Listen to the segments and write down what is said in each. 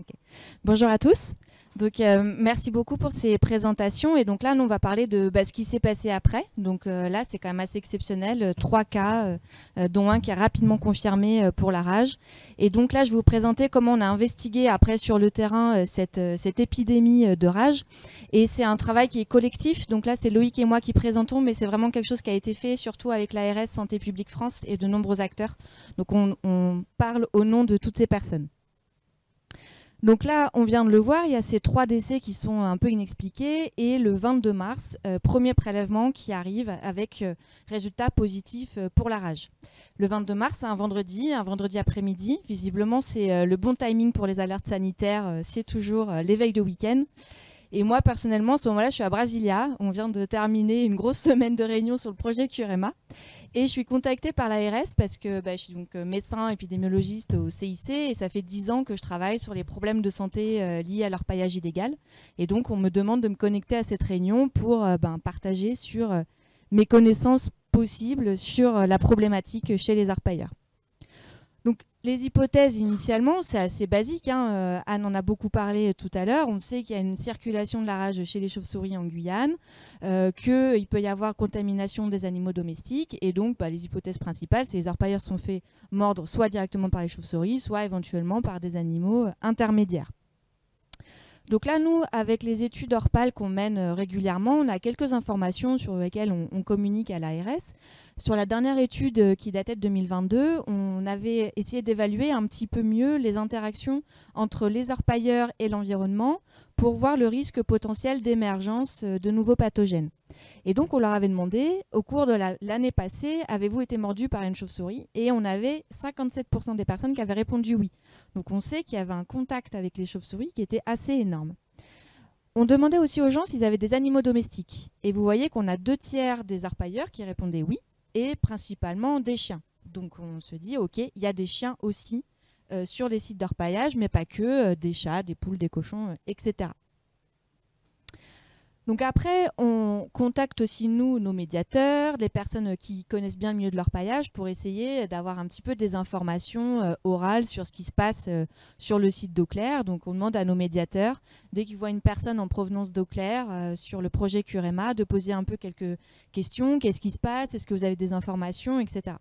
Ok. Bonjour à tous. Donc, merci beaucoup pour ces présentations. Et donc là, nous, on va parler de ce qui s'est passé après. Donc là, c'est quand même assez exceptionnel. 3 cas, dont un qui est rapidement confirmé pour la rage. Et donc là, je vais vous présenter comment on a investigué après sur le terrain cette épidémie de rage. Et c'est un travail qui est collectif. Donc là, c'est Loïc et moi qui présentons, mais c'est vraiment quelque chose qui a été fait, surtout avec l'ARS Santé publique France et de nombreux acteurs. Donc on parle au nom de toutes ces personnes. Donc là, on vient de le voir, il y a ces 3 décès qui sont un peu inexpliqués et le 22 mars, premier prélèvement qui arrive avec résultat positif pour la rage. Le 22 mars, c'est un vendredi après-midi. Visiblement, c'est le bon timing pour les alertes sanitaires, c'est toujours l'éveil de week-end. Et moi, personnellement, à ce moment-là, je suis à Brasilia. On vient de terminer une grosse semaine de réunion sur le projet Curema. Et je suis contactée par l'ARS parce que je suis donc médecin épidémiologiste au CIC et ça fait 10 ans que je travaille sur les problèmes de santé liés à l'orpaillage illégal. Et donc, on me demande de me connecter à cette réunion pour partager sur mes connaissances possibles sur la problématique chez les orpailleurs. Donc, les hypothèses initialement, c'est assez basique. Anne en a beaucoup parlé tout à l'heure. On sait qu'il y a une circulation de la rage chez les chauves-souris en Guyane, qu'il peut y avoir contamination des animaux domestiques. Et donc, les hypothèses principales, c'est que les orpailleurs sont fait mordre soit directement par les chauves-souris, soit éventuellement par des animaux intermédiaires. Donc là, nous, avec les études Orpal qu'on mène régulièrement, on a quelques informations sur lesquelles on communique à l'ARS. Sur la dernière étude qui datait de 2022, on avait essayé d'évaluer un petit peu mieux les interactions entre les orpailleurs et l'environnement pour voir le risque potentiel d'émergence de nouveaux pathogènes. Et donc, on leur avait demandé, au cours de l'année passée, avez-vous été mordu par une chauve-souris? Et on avait 57% des personnes qui avaient répondu oui. Donc, on sait qu'il y avait un contact avec les chauves-souris qui était assez énorme. On demandait aussi aux gens s'ils avaient des animaux domestiques. Et vous voyez qu'on a 2/3 des orpailleurs qui répondaient oui, et principalement des chiens. Donc, on se dit, OK, il y a des chiens aussi sur les sites d'orpaillage, mais pas que, des chats, des poules, des cochons, etc. Donc après, on contacte aussi nos médiateurs, les personnes qui connaissent bien le milieu de l'orpaillage pour essayer d'avoir un petit peu des informations orales sur ce qui se passe sur le site d'Eau Claire. Donc on demande à nos médiateurs, dès qu'ils voient une personne en provenance d'Eau Claire sur le projet Curema, de poser un peu quelques questions. Qu'est-ce qui se passe? Est-ce que vous avez des informations, etc.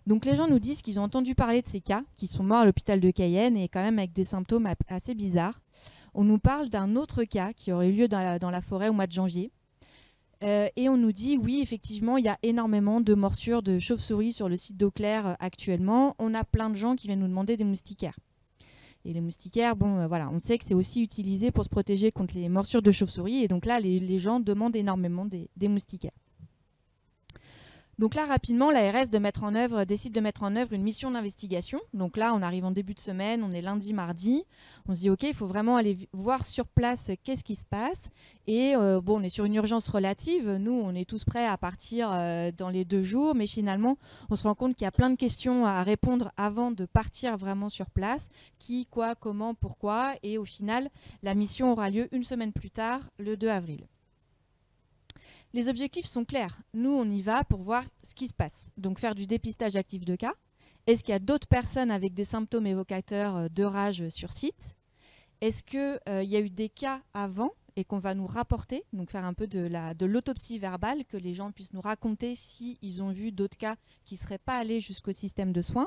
Donc les gens nous disent qu'ils ont entendu parler de ces cas, qui sont morts à l'hôpital de Cayenne et quand même avec des symptômes assez bizarres. On nous parle d'un autre cas qui aurait eu lieu dans la forêt au mois de janvier. Et on nous dit, oui, effectivement, il y a énormément de morsures de chauves-souris sur le site d'Eau Claire actuellement. On a plein de gens qui viennent nous demander des moustiquaires. Et les moustiquaires, voilà, on sait que c'est aussi utilisé pour se protéger contre les morsures de chauves-souris. Et donc là, les gens demandent énormément des moustiquaires. Donc là, rapidement, l'ARS décide de mettre en œuvre une mission d'investigation. Donc là, on arrive en début de semaine, on est lundi, mardi. On se dit, OK, il faut vraiment aller voir sur place qu'est-ce qui se passe. Et on est sur une urgence relative. Nous, on est tous prêts à partir dans les 2 jours. Mais finalement, on se rend compte qu'il y a plein de questions à répondre avant de partir vraiment sur place. Qui, quoi, comment, pourquoi. Et au final, la mission aura lieu une semaine plus tard, le 2 avril. Les objectifs sont clairs. Nous, on y va pour voir ce qui se passe. Donc, faire du dépistage actif de cas. Est-ce qu'il y a d'autres personnes avec des symptômes évocateurs de rage sur site? Est-ce qu'il y a eu des cas avant et qu'on va nous rapporter? Donc, faire un peu de l'autopsie verbale, que les gens puissent nous raconter s'ils ont vu d'autres cas qui ne seraient pas allés jusqu'au système de soins.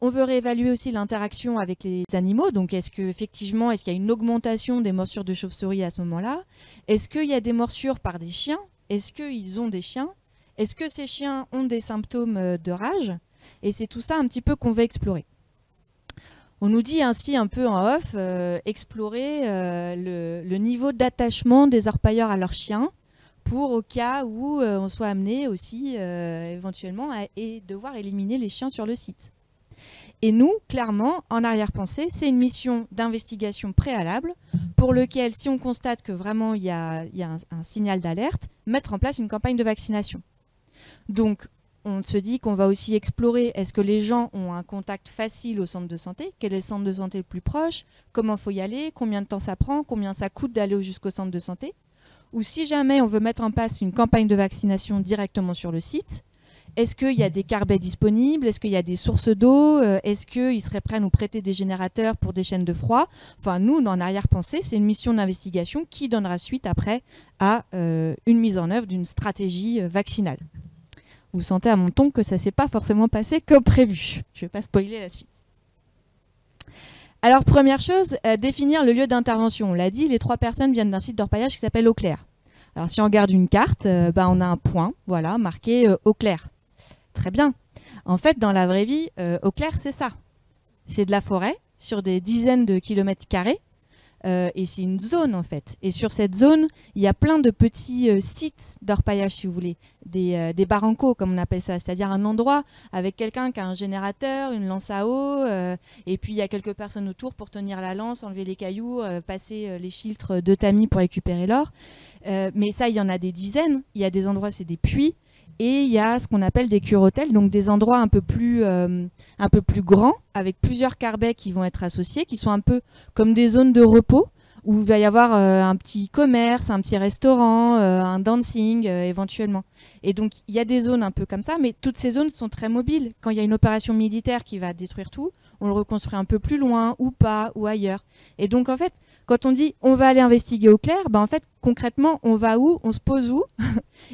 On veut réévaluer aussi l'interaction avec les animaux. Donc, est-ce qu'il y a une augmentation des morsures de chauve-souris à ce moment-là? Est-ce qu'il y a des morsures par des chiens? Est-ce qu'ils ont des chiens? Est-ce que ces chiens ont des symptômes de rage? Et c'est tout ça un petit peu qu'on va explorer. On nous dit ainsi un peu en off, explorer le niveau d'attachement des orpailleurs à leurs chiens pour au cas où on soit amené aussi éventuellement à devoir éliminer les chiens sur le site. Et nous, clairement, en arrière-pensée, c'est une mission d'investigation préalable pour lequel, si on constate que vraiment il y a un signal d'alerte, mettre en place une campagne de vaccination. Donc, on se dit qu'on va aussi explorer, est-ce que les gens ont un contact facile au centre de santé? Quel est le centre de santé le plus proche? Comment il faut y aller? Combien de temps ça prend? Combien ça coûte d'aller jusqu'au centre de santé? Ou si jamais on veut mettre en place une campagne de vaccination directement sur le site, est-ce qu'il y a des carbets disponibles, est-ce qu'il y a des sources d'eau, est-ce qu'ils seraient prêts à nous prêter des générateurs pour des chaînes de froid. Enfin, nous, en arrière-pensée, c'est une mission d'investigation qui donnera suite après à une mise en œuvre d'une stratégie vaccinale. Vous sentez à mon ton que ça ne s'est pas forcément passé comme prévu. Je ne vais pas spoiler la suite. Alors, première chose, définir le lieu d'intervention. On l'a dit, les 3 personnes viennent d'un site d'orpaillage qui s'appelle Eau Claire. Alors, si on regarde une carte, on a un point, voilà, marqué Eau Claire. Très bien. En fait, dans la vraie vie, Eau Claire, c'est ça. C'est de la forêt sur des dizaines de kilomètres carrés. Et c'est une zone, en fait. Et sur cette zone, il y a plein de petits sites d'orpaillage, si vous voulez. Des barrancos, comme on appelle ça. C'est-à-dire un endroit avec quelqu'un qui a un générateur, une lance à eau, et puis il y a quelques personnes autour pour tenir la lance, enlever les cailloux, passer les filtres de tamis pour récupérer l'or. Mais ça, il y en a des dizaines. Il y a des endroits, c'est des puits. Et il y a ce qu'on appelle des cure-hôtels, donc des endroits un peu plus grands, avec plusieurs carbets qui vont être associés, qui sont un peu comme des zones de repos, où il va y avoir un petit commerce, un petit restaurant, un dancing éventuellement. Et donc il y a des zones un peu comme ça, mais toutes ces zones sont très mobiles. Quand il y a une opération militaire qui va détruire tout, on le reconstruit un peu plus loin, ou pas, ou ailleurs. Et donc en fait, quand on dit on va aller investiguer Eau Claire, en fait concrètement on va où, on se pose où?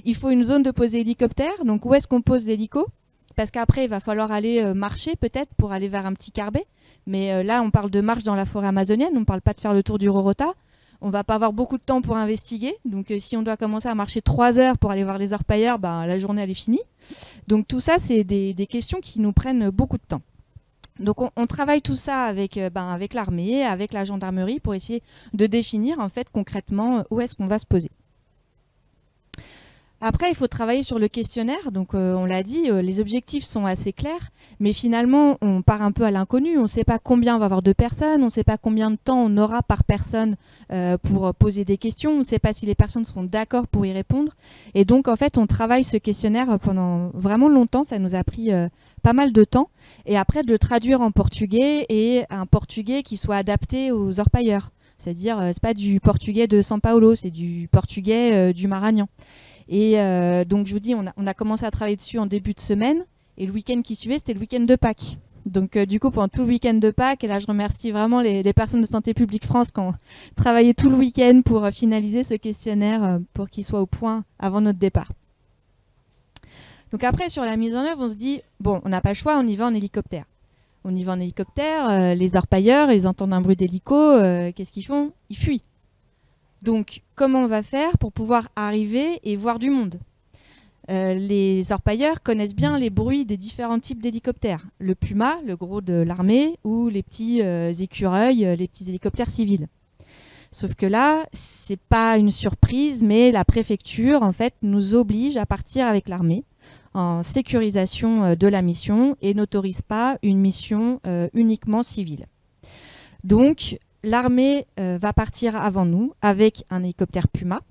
Il faut une zone de posée hélicoptère, donc où est-ce qu'on pose l'hélico? Parce qu'après il va falloir aller marcher peut-être pour aller vers un petit carbet, mais là on parle de marche dans la forêt amazonienne, on ne parle pas de faire le tour du Rorota, on ne va pas avoir beaucoup de temps pour investiguer, donc si on doit commencer à marcher 3 heures pour aller voir les orpailleurs, la journée elle est finie. Donc tout ça c'est des questions qui nous prennent beaucoup de temps. Donc on travaille tout ça avec l'armée, avec la gendarmerie pour essayer de définir en fait concrètement où est-ce qu'on va se poser. Après, il faut travailler sur le questionnaire. Donc, on l'a dit, les objectifs sont assez clairs, mais finalement, on part un peu à l'inconnu. On ne sait pas combien on va avoir de personnes, on ne sait pas combien de temps on aura par personne pour poser des questions, on ne sait pas si les personnes seront d'accord pour y répondre. Et donc, en fait, on travaille ce questionnaire pendant vraiment longtemps. Ça nous a pris pas mal de temps. Et après, de le traduire en portugais et un portugais qui soit adapté aux orpailleurs. C'est-à-dire, c'est pas du portugais de São Paulo, c'est du portugais du Maranhão. Et donc je vous dis, on a commencé à travailler dessus en début de semaine, et le week-end qui suivait, c'était le week-end de Pâques. Donc du coup, pendant tout le week-end de Pâques, et là je remercie vraiment les personnes de Santé publique France qui ont travaillé tout le week-end pour finaliser ce questionnaire pour qu'il soit au point avant notre départ. Donc après, sur la mise en œuvre, on se dit, bon, on n'a pas le choix, on y va en hélicoptère. On y va en hélicoptère, les orpailleurs, ils entendent un bruit d'hélico, qu'est-ce qu'ils font? Ils fuient. Donc, comment on va faire pour pouvoir arriver et voir du monde? Les orpailleurs connaissent bien les bruits des différents types d'hélicoptères. Le Puma, le gros de l'armée, ou les petits écureuils, les petits hélicoptères civils. Sauf que là, c'est pas une surprise, mais la préfecture, en fait, nous oblige à partir avec l'armée en sécurisation de la mission et n'autorise pas une mission uniquement civile. Donc, l'armée va partir avant nous avec un hélicoptère Puma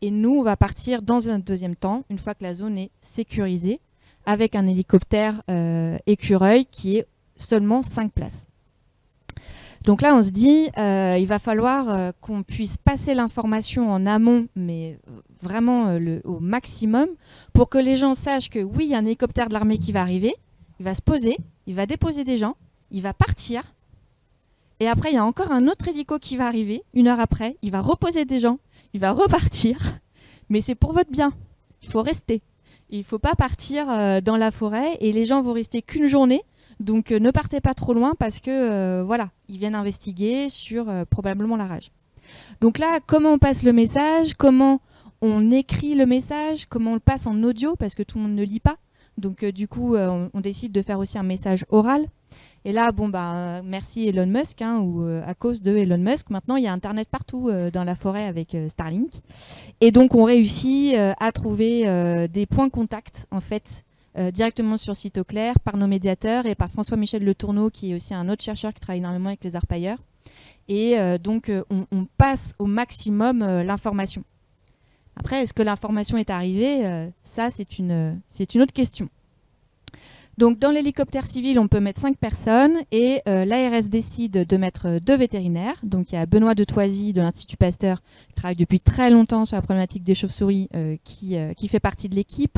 et nous, on va partir dans un deuxième temps, une fois que la zone est sécurisée, avec un hélicoptère écureuil qui est seulement 5 places. Donc là, on se dit, il va falloir qu'on puisse passer l'information en amont, mais vraiment au maximum, pour que les gens sachent que oui, il y a un hélicoptère de l'armée qui va arriver, il va se poser, il va déposer des gens, il va partir. Et après, il y a encore un autre hélico qui va arriver, 1 heure après, il va reposer des gens, il va repartir, mais c'est pour votre bien, il faut rester. Il ne faut pas partir dans la forêt et les gens vont rester qu'une journée, donc ne partez pas trop loin parce que voilà, ils viennent investiguer sur probablement la rage. Donc là, comment on passe le message, comment on écrit le message, comment on le passe en audio parce que tout le monde ne lit pas. Donc du coup, on décide de faire aussi un message oral. Et là, bon, merci Elon Musk, ou à cause de Elon Musk, maintenant il y a Internet partout dans la forêt avec Starlink. Et donc on réussit à trouver des points contact, en fait, directement sur site Eau Claire, par nos médiateurs et par François-Michel Le Tourneau, qui est aussi un autre chercheur qui travaille énormément avec les orpailleurs. Et donc on passe au maximum l'information. Après, est-ce que l'information est arrivée? Ça, c'est une autre question. Donc dans l'hélicoptère civil, on peut mettre 5 personnes et l'ARS décide de mettre 2 vétérinaires. Donc il y a Benoît de Thoisy de l'Institut Pasteur, qui travaille depuis très longtemps sur la problématique des chauves-souris, qui fait partie de l'équipe.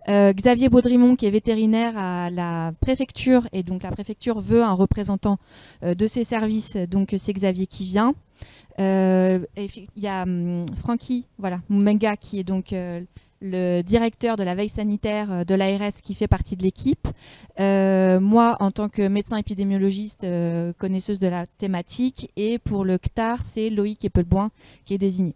Xavier Baudrimont, qui est vétérinaire à la préfecture, et donc la préfecture veut un représentant de ses services, donc c'est Xavier qui vient. Il y a Francky Moumenga, qui est donc le directeur de la veille sanitaire de l'ARS, qui fait partie de l'équipe. Moi, en tant que médecin épidémiologiste, connaisseuse de la thématique, et pour le CTAR, c'est Loïc Epelboin qui est désigné.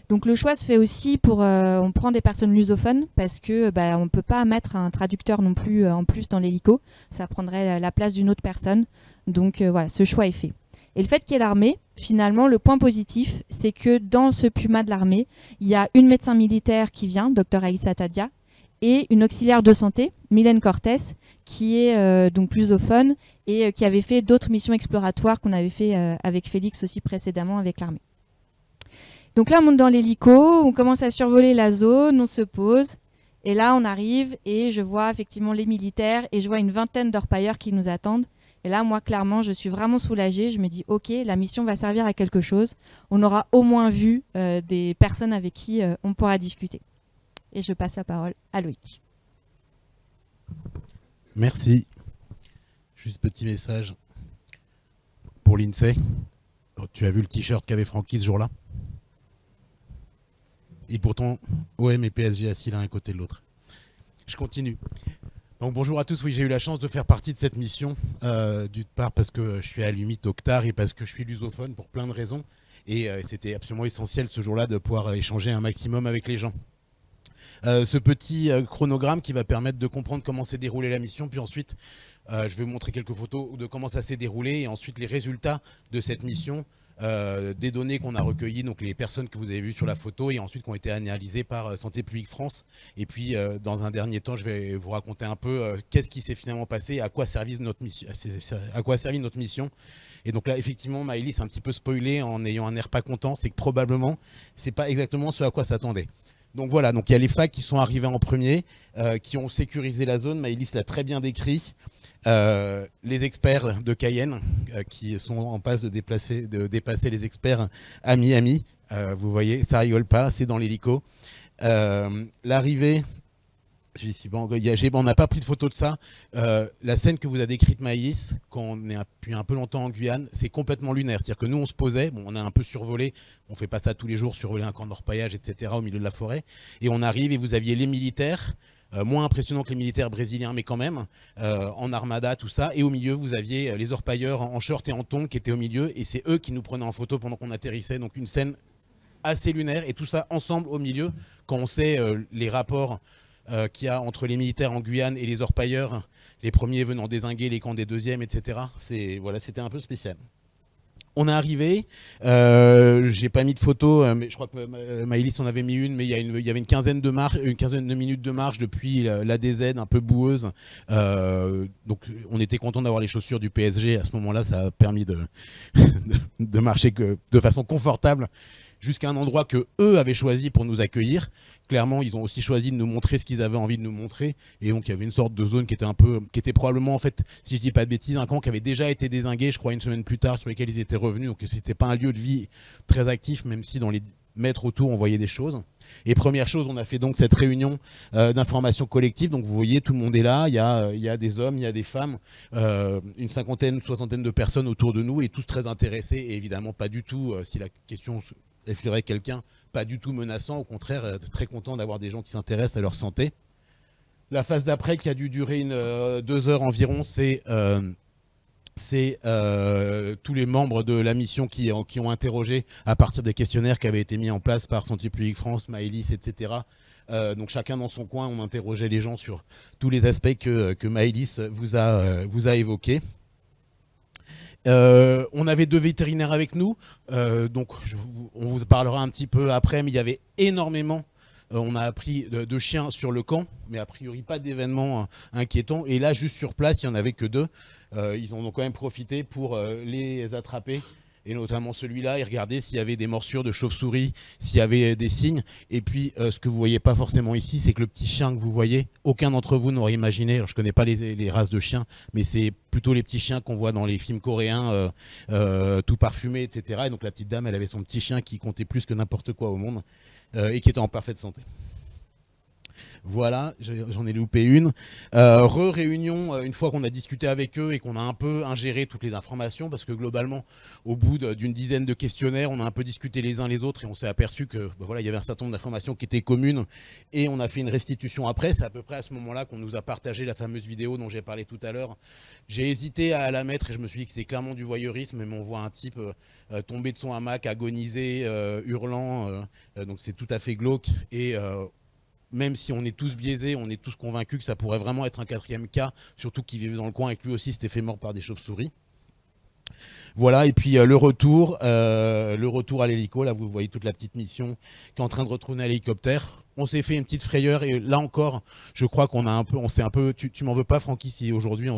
Donc le choix se fait aussi pour, on prend des personnes lusophones parce que on ne peut pas mettre un traducteur non plus en plus dans l'hélico, ça prendrait la place d'une autre personne. Donc voilà, ce choix est fait. Et le fait qu'il y ait l'armée, finalement, le point positif, c'est que dans ce Puma de l'armée, il y a une médecin militaire qui vient, Dr Aïssa Tadia, et une auxiliaire de santé, Mylène Cortés, qui est donc lusophone et qui avait fait d'autres missions exploratoires qu'on avait fait avec Félix aussi précédemment avec l'armée. Donc là, on monte dans l'hélico, on commence à survoler la zone, on se pose, et là, on arrive et je vois effectivement les militaires et je vois une vingtaine d'orpailleurs qui nous attendent. Et là, moi, clairement, je suis vraiment soulagée. Je me dis, OK, la mission va servir à quelque chose. On aura au moins vu des personnes avec qui on pourra discuter. Et je passe la parole à Loïc. Merci. Juste petit message pour l'INSEE. Tu as vu le t-shirt qu'avait Francky ce jour-là? Et pourtant, OM et PSG assis l'un à côté de l'autre. Je continue. Donc bonjour à tous, oui, j'ai eu la chance de faire partie de cette mission, d'une part parce que je suis à l'UMIT au CTAR et parce que je suis lusophone pour plein de raisons. Et c'était absolument essentiel ce jour-là de pouvoir échanger un maximum avec les gens. Ce petit chronogramme qui va permettre de comprendre comment s'est déroulée la mission, puis ensuite je vais vous montrer quelques photos de comment ça s'est déroulé et ensuite les résultats de cette mission. Des données qu'on a recueillies, donc les personnes que vous avez vues sur la photo et ensuite qui ont été analysées par Santé publique France. Et puis dans un dernier temps, je vais vous raconter un peu qu'est-ce qui s'est finalement passé, à quoi servit notre mission. Et donc là, effectivement, Maëlys s'est un petit peu spoilé en ayant un air pas content, c'est que probablement, c'est pas exactement ce à quoi s'attendait. Donc voilà, donc il y a les FAC qui sont arrivés en premier, qui ont sécurisé la zone, Maëlys l'a très bien décrit. Les experts de Cayenne qui sont en passe de dépasser les experts à Miami. Vous voyez, ça rigole pas, c'est dans l'hélico. L'arrivée, on n'a pas pris de photo de ça. La scène que vous a décrite Maïs, quand on est depuis un peu longtemps en Guyane, c'est complètement lunaire. C'est-à-dire que nous, on se posait, bon, on a un peu survolé, on fait pas ça tous les jours, survoler un camp d'orpaillage, etc., au milieu de la forêt. Et on arrive et vous aviez les militaires, moins impressionnants que les militaires brésiliens, mais quand même, en armada, tout ça. Et au milieu, vous aviez les orpailleurs en short et en tongs qui étaient au milieu. Et c'est eux qui nous prenaient en photo pendant qu'on atterrissait. Donc une scène assez lunaire. Et tout ça ensemble au milieu, quand on sait les rapports qu'il y a entre les militaires en Guyane et les orpailleurs, les premiers venant dézinguer les camps des deuxièmes, etc. Voilà, c'était un peu spécial. On est arrivé, j'ai pas mis de photo, mais je crois que Maëlys en avait mis une, mais il y avait une quinzaine de minutes de marche depuis la DZ un peu boueuse. Donc on était content d'avoir les chaussures du PSG. À ce moment-là, ça a permis de marcher de façon confortable jusqu'à un endroit que eux avaient choisi pour nous accueillir. Clairement, ils ont aussi choisi de nous montrer ce qu'ils avaient envie de nous montrer. Et donc, il y avait une sorte de zone qui était probablement, en fait, si je dis pas de bêtises, un camp qui avait déjà été dézingué, je crois, une semaine plus tard, sur lequel ils étaient revenus. Donc, c'était pas un lieu de vie très actif, même si dans les mètres autour, on voyait des choses. Et première chose, on a fait donc cette réunion d'information collective. Donc, vous voyez, tout le monde est là. Il y a des hommes, il y a des femmes, une cinquantaine, soixantaine de personnes autour de nous et tous très intéressés. Et évidemment, pas du tout, si la question effleurait quelqu'un, pas du tout menaçant, au contraire, très content d'avoir des gens qui s'intéressent à leur santé. La phase d'après, qui a dû durer 2 heures environ, c'est tous les membres de la mission qui ont interrogé à partir des questionnaires qui avaient été mis en place par Santé publique France, Maëlys, etc. Donc chacun dans son coin, on interrogeait les gens sur tous les aspects que Maëlys vous a évoqués. On avait 2 vétérinaires avec nous, donc on vous parlera un petit peu après, mais il y avait énormément, on a appris de chiens sur le camp, mais a priori pas d'événements inquiétants, et là juste sur place il n'y en avait que 2, ils en ont quand même profité pour les attraper et notamment celui-là, et regarder s'il y avait des morsures de chauve-souris, s'il y avait des signes. Et puis, ce que vous voyez pas forcément ici, c'est que le petit chien que vous voyez, aucun d'entre vous n'aurait imaginé, alors je connais pas les races de chiens, mais c'est plutôt les petits chiens qu'on voit dans les films coréens, tout parfumés, etc. Et donc la petite dame, elle avait son petit chien qui comptait plus que n'importe quoi au monde, et qui était en parfaite santé. Voilà, j'en ai loupé une. Réunion, une fois qu'on a discuté avec eux et qu'on a un peu ingéré toutes les informations, parce que globalement, au bout d'une dizaine de questionnaires, on a un peu discuté les uns les autres et on s'est aperçu que voilà, il y avait un certain nombre d'informations qui étaient communes et on a fait une restitution après. C'est à peu près à ce moment-là qu'on nous a partagé la fameuse vidéo dont j'ai parlé tout à l'heure. J'ai hésité à la mettre et je me suis dit que c'était clairement du voyeurisme, mais on voit un type tomber de son hamac, agoniser, hurlant, donc c'est tout à fait glauque et même si on est tous biaisés, on est tous convaincus que ça pourrait vraiment être un 4e cas, surtout qu'il vivait dans le coin et que lui aussi s'était fait mort par des chauves-souris. Voilà, et puis le retour à l'hélico, là vous voyez toute la petite mission qui est en train de retourner à l'hélicoptère. On s'est fait une petite frayeur et là encore, je crois qu'on s'est un peu, tu m'en veux pas Francky si aujourd'hui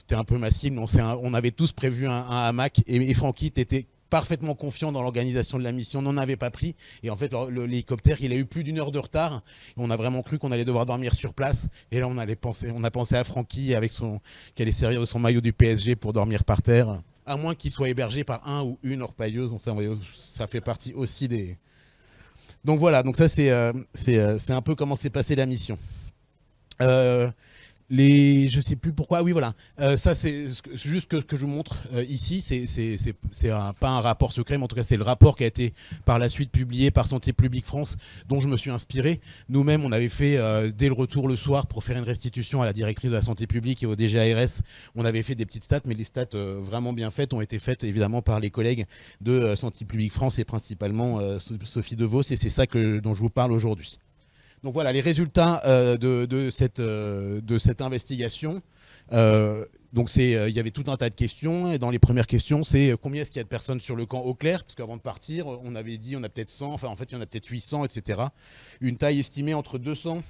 t'es un peu massif, mais on avait tous prévu un hamac et Francky t'étais parfaitement confiant dans l'organisation de la mission, n'en avait pas pris. Et en fait, l'hélicoptère, il a eu plus d'1 heure de retard. Et on a vraiment cru qu'on allait devoir dormir sur place. Et là, on a pensé à Francky qui allait servir de son maillot du PSG pour dormir par terre. À moins qu'il soit hébergé par un ou une orpailleuse. Donc ça fait partie aussi des... Donc voilà, donc ça c'est un peu comment s'est passée la mission. Je sais plus pourquoi, oui voilà, ça c'est juste que je vous montre ici, c'est pas un rapport secret, mais en tout cas c'est le rapport qui a été par la suite publié par Santé publique France, dont je me suis inspiré. Nous-mêmes on avait fait, dès le retour le soir, pour faire une restitution à la directrice de la santé publique et au DGARS, on avait fait des petites stats, mais les stats vraiment bien faites ont été faites évidemment par les collègues de Santé publique France et principalement Sophie Devos, et c'est ça dont je vous parle aujourd'hui. Donc voilà les résultats de cette investigation. Donc il y avait tout un tas de questions et dans les premières questions c'est combien est-ce qu'il y a de personnes sur le camp Auclair, parce qu'avant de partir on avait dit on a peut-être 100, enfin en fait il y en a peut-être 800, etc. Une taille estimée entre 200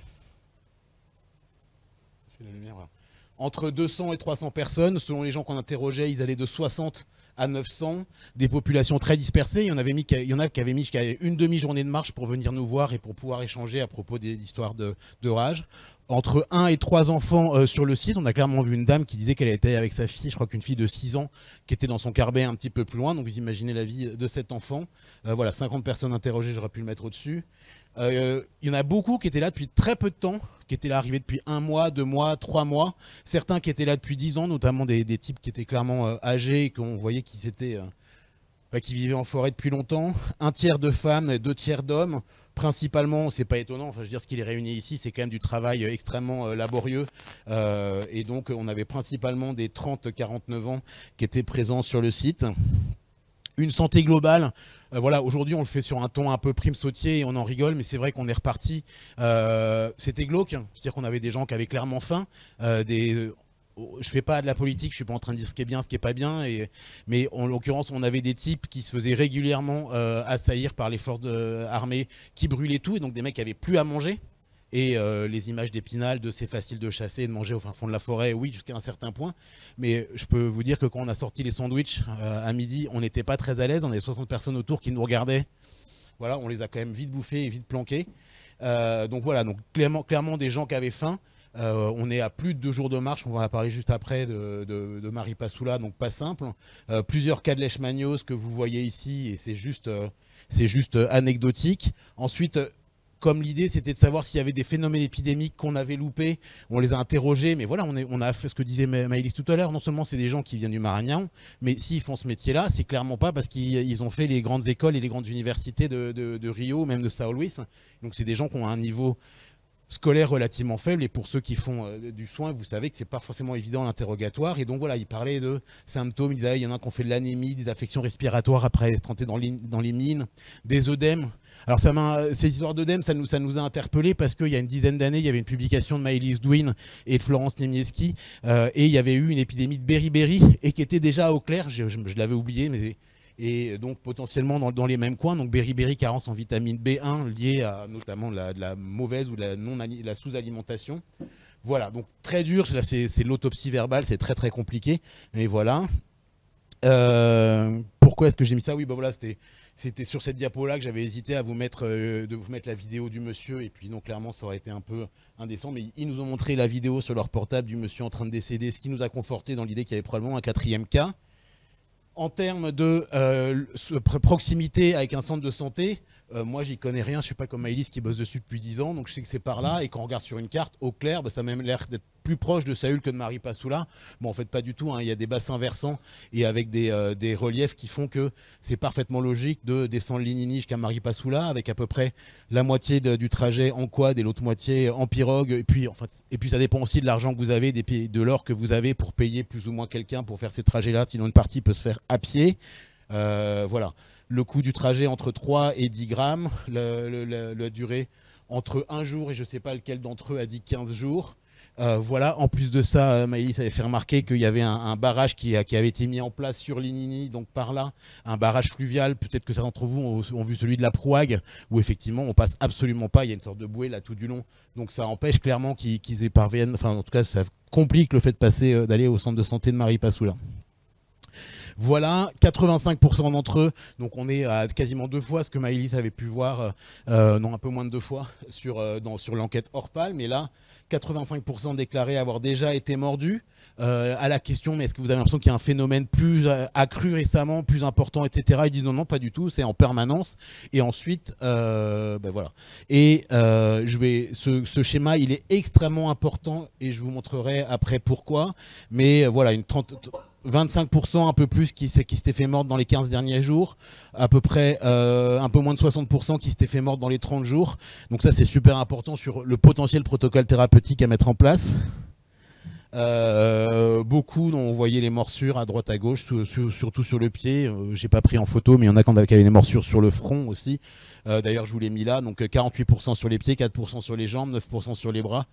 et 300 personnes. Selon les gens qu'on interrogeait, ils allaient de 60 à 900, des populations très dispersées. Il y en a qui avaient mis jusqu'à une demi-journée de marche pour venir nous voir et pour pouvoir échanger à propos des histoires de rage. Entre 1 et 3 enfants sur le site. On a clairement vu une dame qui disait qu'elle était avec sa fille, je crois qu'une fille de 6 ans, qui était dans son carbet un petit peu plus loin. Donc vous imaginez la vie de cet enfant. Voilà, 50 personnes interrogées, j'aurais pu le mettre au-dessus. Il y en a beaucoup qui étaient là depuis très peu de temps, qui étaient là arrivés depuis 1 mois, 2 mois, 3 mois. Certains qui étaient là depuis 10 ans, notamment des types qui étaient clairement âgés et qu'on voyait qu'ils étaient... qui vivaient en forêt depuis longtemps, 1 tiers de femmes, 2 tiers d'hommes, principalement, c'est pas étonnant, enfin je veux dire ce qui les réunit ici, c'est quand même du travail extrêmement laborieux, et donc on avait principalement des 30-49 ans qui étaient présents sur le site. Une santé globale, voilà, aujourd'hui on le fait sur un ton un peu prime sautier et on en rigole, mais c'est vrai qu'on est reparti, c'était glauque, c'est-à-dire qu'on avait des gens qui avaient clairement faim, je fais pas de la politique, je suis pas en train de dire ce qui est bien, ce qui est pas bien, mais en l'occurrence, on avait des types qui se faisaient régulièrement assaillir par les forces armées, qui brûlaient tout, et donc des mecs qui avaient plus à manger. Et les images d'Épinal, c'est facile de chasser et de manger au fin fond de la forêt, oui, jusqu'à un certain point. Mais je peux vous dire que quand on a sorti les sandwichs à midi, on n'était pas très à l'aise. On avait 60 personnes autour qui nous regardaient. Voilà, on les a quand même vite bouffés et vite planqués. Donc voilà, donc clairement des gens qui avaient faim. On est à plus de 2 jours de marche, on va en parler juste après de Marie Passoula, donc pas simple. Plusieurs cas de leishmaniose que vous voyez ici, et c'est juste anecdotique. Ensuite, comme l'idée c'était de savoir s'il y avait des phénomènes épidémiques qu'on avait loupés, on les a interrogés, mais voilà, on a fait ce que disait Maëlys tout à l'heure, non seulement c'est des gens qui viennent du Marañón, mais s'ils font ce métier-là, c'est clairement pas parce qu'ils ont fait les grandes écoles et les grandes universités de Rio, même de São Luís. Donc c'est des gens qui ont un niveau scolaire relativement faible, et pour ceux qui font du soin, vous savez que c'est pas forcément évident l'interrogatoire. Et donc voilà, il parlait de symptômes, il y en a qui ont fait de l'anémie, des affections respiratoires après être entrés dans les mines, des œdèmes. Alors ces histoires d'œdème, ça nous a interpellés parce qu'il y a une dizaine d'années, il y avait une publication de Maëlys Douin et de Florence Niemiecki, et il y avait eu une épidémie de beriberi, et qui était déjà au clair, je l'avais oublié, mais... Et donc potentiellement dans les mêmes coins, donc beriberi, carence en vitamine B1 liée à notamment de la mauvaise ou de la sous-alimentation. Voilà, donc très dur, là c'est l'autopsie verbale, c'est très très compliqué, mais voilà. pourquoi est-ce que j'ai mis ça? Oui, bah voilà, c'était sur cette diapo-là que j'avais hésité à vous mettre, de vous mettre la vidéo du monsieur, et puis non, clairement, ça aurait été un peu indécent, mais ils nous ont montré la vidéo sur leur portable du monsieur en train de décéder, ce qui nous a conforté dans l'idée qu'il y avait probablement un 4e cas. En termes de proximité avec un centre de santé, moi j'y connais rien, je suis pas comme Maëlys qui bosse dessus depuis 10 ans, donc je sais que c'est par là, et quand on regarde sur une carte, au clair, bah, ça a même l'air d'être plus proche de Saül que de Maripasoula. Bon, en fait pas du tout, hein. Il y a des bassins versants et avec des reliefs qui font que c'est parfaitement logique de descendre Linini jusqu'à Maripasoula, avec à peu près la moitié du trajet en quad et l'autre moitié en pirogue, et puis ça dépend aussi de l'argent que vous avez, de l'or que vous avez pour payer plus ou moins quelqu'un pour faire ces trajets-là, sinon une partie peut se faire à pied. Voilà. Le coût du trajet entre 3 et 10 grammes, la durée entre 1 jour et je ne sais pas lequel d'entre eux a dit 15 jours. Voilà, en plus de ça, Maëlys avait fait remarquer qu'il y avait un barrage qui avait été mis en place sur Linini, donc par là, un barrage fluvial. Peut-être que certains d'entre vous ont vu celui de la Prouague, où effectivement on passe absolument pas, il y a une sorte de bouée là tout du long, donc ça empêche clairement qu'ils éparviennent, enfin en tout cas ça complique le fait de passer, d'aller au centre de santé de Maripasoula. Voilà, 85% d'entre eux, donc on est à quasiment 2 fois ce que Maëlys avait pu voir, non un peu moins de 2 fois, sur l'enquête Orpal, mais là, 85% déclarés avoir déjà été mordus. À la question, mais est-ce que vous avez l'impression qu'il y a un phénomène plus accru récemment, plus important, etc. Ils disent non, non, pas du tout, c'est en permanence. Et ensuite, ben voilà. Et ce schéma, il est extrêmement important et je vous montrerai après pourquoi. Mais voilà, 25% un peu plus qui s'était fait mordre dans les 15 derniers jours, à peu près un peu moins de 60% qui s'était fait mordre dans les 30 jours. Donc ça c'est super important sur le potentiel protocole thérapeutique à mettre en place. Beaucoup on voyait les morsures à droite à gauche, surtout sur le pied. J'ai pas pris en photo, mais il y en a qui avaient des morsures sur le front aussi. D'ailleurs je vous l'ai mis là, donc 48% sur les pieds, 4% sur les jambes, 9% sur les bras,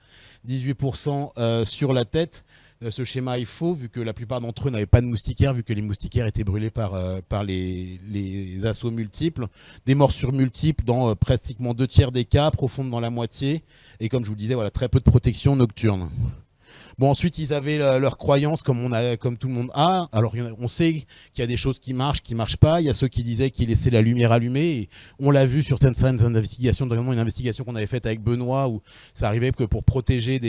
18% sur la tête. Ce schéma est faux vu que la plupart d'entre eux n'avaient pas de moustiquaires, vu que les moustiquaires étaient brûlés par les assauts multiples. Des morsures multiples dans pratiquement 2/3 des cas, profondes dans la moitié. Et comme je vous le disais, voilà, très peu de protection nocturne. Bon, ensuite, ils avaient leurs croyances comme tout le monde a. Alors, on sait qu'il y a des choses qui marchent pas. Il y a ceux qui disaient qu'ils laissaient la lumière allumée. Et on l'a vu sur certaines investigations, notamment une investigation qu'on avait faite avec Benoît, où ça arrivait que pour protéger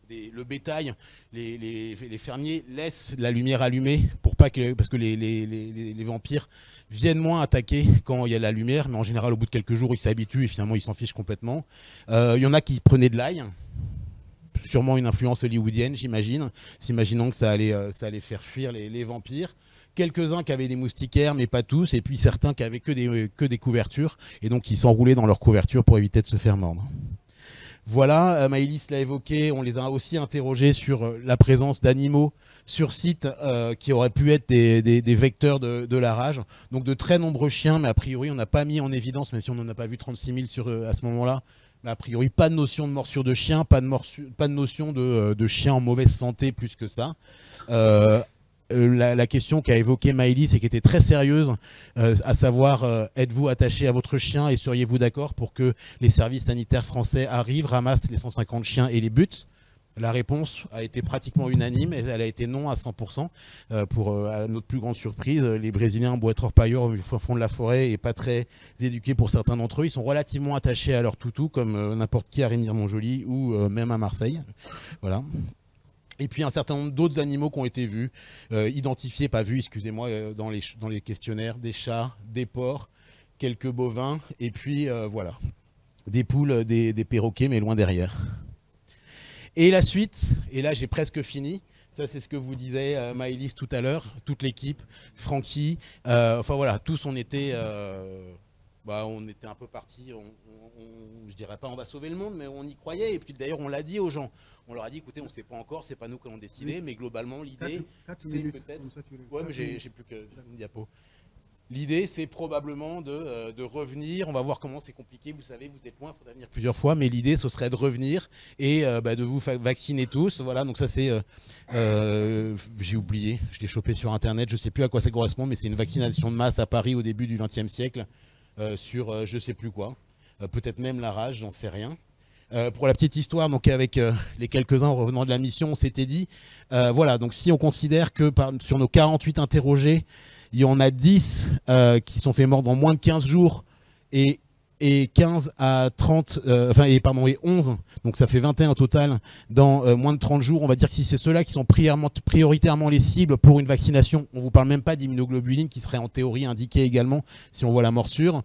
le bétail, les fermiers laissent la lumière allumée parce que les vampires viennent moins attaquer quand il y a la lumière, mais en général au bout de quelques jours ils s'habituent et finalement ils s'en fichent complètement. Il y en a qui prenaient de l'ail, sûrement une influence hollywoodienne j'imagine, s'imaginant que ça allait faire fuir les vampires. Quelques-uns qui avaient des moustiquaires, mais pas tous, et puis certains qui avaient que des couvertures, et donc ils s'enroulaient dans leurs couvertures pour éviter de se faire mordre. Voilà, Maëlys l'a évoqué, on les a aussi interrogés sur la présence d'animaux sur site qui auraient pu être des vecteurs de la rage. Donc de très nombreux chiens, mais a priori on n'a pas mis en évidence, même si on n'en a pas vu 36 000 à ce moment-là, mais a priori pas de notion de morsure de chien, pas de notion de chien en mauvaise santé plus que ça. La question qu'a évoquée Maëlys et qui était très sérieuse, à savoir êtes-vous attaché à votre chien et seriez-vous d'accord pour que les services sanitaires français arrivent, ramassent les 150 chiens et les butent? La réponse a été pratiquement unanime et elle a été non à 100%. À notre plus grande surprise, les Brésiliens beau être orpailleurs au fond de la forêt et pas très éduqués pour certains d'entre eux, ils sont relativement attachés à leur toutou comme n'importe qui à Rémire-Montjoly ou même à Marseille. Voilà. Et puis un certain nombre d'autres animaux qui ont été vus, identifiés, pas vus, excusez-moi, dans les questionnaires, des chats, des porcs, quelques bovins, et puis voilà, des poules, des perroquets, mais loin derrière. Et la suite, et là j'ai presque fini, ça c'est ce que vous disait Maëlys tout à l'heure, toute l'équipe, Francky, enfin voilà, tous on était un peu partis, je dirais pas on va sauver le monde, mais on y croyait, et puis d'ailleurs on l'a dit aux gens. On leur a dit, écoutez, on ne sait pas encore, c'est pas nous qui allons décider, oui. Mais globalement, l'idée, c'est peut-être... Ouais, mais j'ai plus qu'une diapo. L'idée, c'est probablement de revenir. On va voir comment c'est compliqué. Vous savez, vous êtes loin, il faudra venir plusieurs fois. Mais l'idée, ce serait de revenir et de vous vacciner tous. Voilà, donc ça, c'est... j'ai oublié, je l'ai chopé sur Internet. Je ne sais plus à quoi ça correspond, mais c'est une vaccination de masse à Paris au début du XXe siècle sur je ne sais plus quoi. Peut-être même la rage, j'en sais rien. Pour la petite histoire, donc avec les quelques-uns revenant de la mission, on s'était dit, voilà, donc si on considère que sur nos 48 interrogés, il y en a 10 qui sont fait morts dans moins de 15 jours et 15 à 30, et 11, donc ça fait 21 au total dans moins de 30 jours. On va dire que si c'est ceux-là qui sont prioritairement les cibles pour une vaccination, on ne vous parle même pas d'immunoglobuline qui serait en théorie indiquée également si on voit la morsure.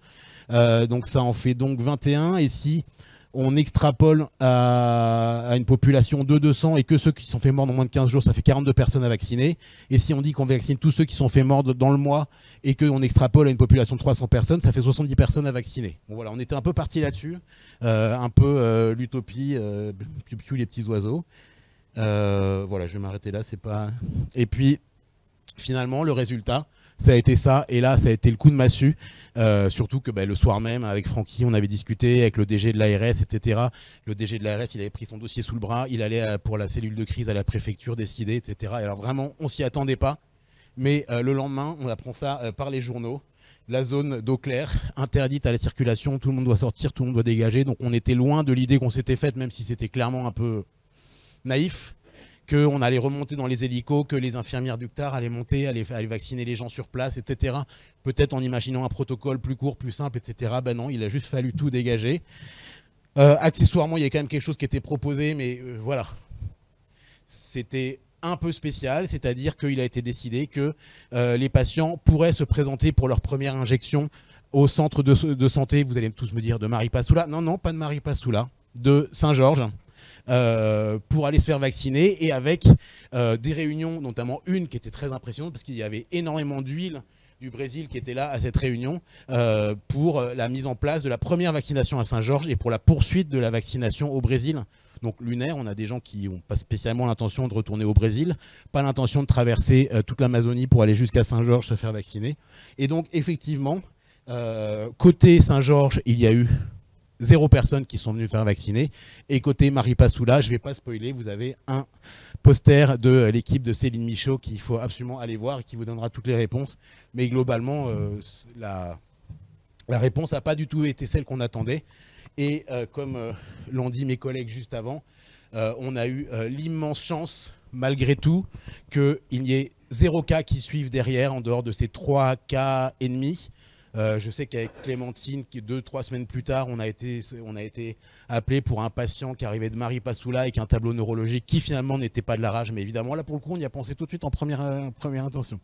Donc ça en fait donc 21, et si on extrapole à une population de 200 et que ceux qui sont fait morts dans moins de 15 jours, ça fait 42 personnes à vacciner. Et si on dit qu'on vaccine tous ceux qui sont fait morts dans le mois et qu'on extrapole à une population de 300 personnes, ça fait 70 personnes à vacciner. Bon voilà, on était un peu parti là-dessus, un peu l'utopie, piou les petits oiseaux. Voilà, je vais m'arrêter là, c'est pas... Et puis, finalement, le résultat, ça a été ça, et là ça a été le coup de massue, surtout que le soir même avec Francky on avait discuté avec le DG de l'ARS, etc. Le DG de l'ARS il avait pris son dossier sous le bras, il allait pour la cellule de crise à la préfecture décider, etc. Et alors vraiment on s'y attendait pas, mais le lendemain on apprend ça par les journaux. La zone d'eau claire, interdite à la circulation, tout le monde doit sortir, tout le monde doit dégager, donc on était loin de l'idée qu'on s'était faite, même si c'était clairement un peu naïf, qu'on allait remonter dans les hélicos, que les infirmières du CTAR allaient monter, allaient vacciner les gens sur place, etc. Peut-être en imaginant un protocole plus court, plus simple, etc. Ben non, il a juste fallu tout dégager. Accessoirement, il y a quand même quelque chose qui était proposé, mais voilà. C'était un peu spécial, c'est-à-dire qu'il a été décidé que les patients pourraient se présenter pour leur première injection au centre de santé, vous allez tous me dire de Maripasoula. Non, non, pas de Maripasoula, de Saint-Georges. Pour aller se faire vacciner, et avec des réunions, notamment une qui était très impressionnante parce qu'il y avait énormément d'huile du Brésil qui était là à cette réunion pour la mise en place de la première vaccination à Saint-Georges et pour la poursuite de la vaccination au Brésil. Donc lunaire, on a des gens qui n'ont pas spécialement l'intention de retourner au Brésil, pas l'intention de traverser toute l'Amazonie pour aller jusqu'à Saint-Georges se faire vacciner. Et donc effectivement, côté Saint-Georges, il y a eu 0 personnes qui sont venues faire vacciner. Et côté Maripasoula, je ne vais pas spoiler, vous avez un poster de l'équipe de Céline Michaud qu'il faut absolument aller voir et qui vous donnera toutes les réponses. Mais globalement, la réponse n'a pas du tout été celle qu'on attendait. Et comme l'ont dit mes collègues juste avant, on a eu l'immense chance, malgré tout, qu'il n'y ait 0 cas qui suivent derrière, en dehors de ces 3 cas et demi. Je sais qu'avec Clémentine, 2-3 semaines plus tard, on a été appelé pour un patient qui arrivait de Maripasoula avec un tableau neurologique qui finalement n'était pas de la rage, mais évidemment là pour le coup on y a pensé tout de suite en première intention.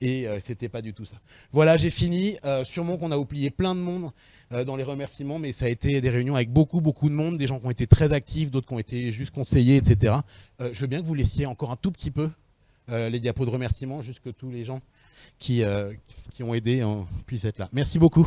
Et c'était pas du tout ça. Voilà, j'ai fini. Sûrement qu'on a oublié plein de monde dans les remerciements, mais ça a été des réunions avec beaucoup de monde, des gens qui ont été très actifs, d'autres qui ont été juste conseillés, etc. Je veux bien que vous laissiez encore un tout petit peu les diapos de remerciements, juste que tous les gens qui ont aidé puissent être là. Merci beaucoup.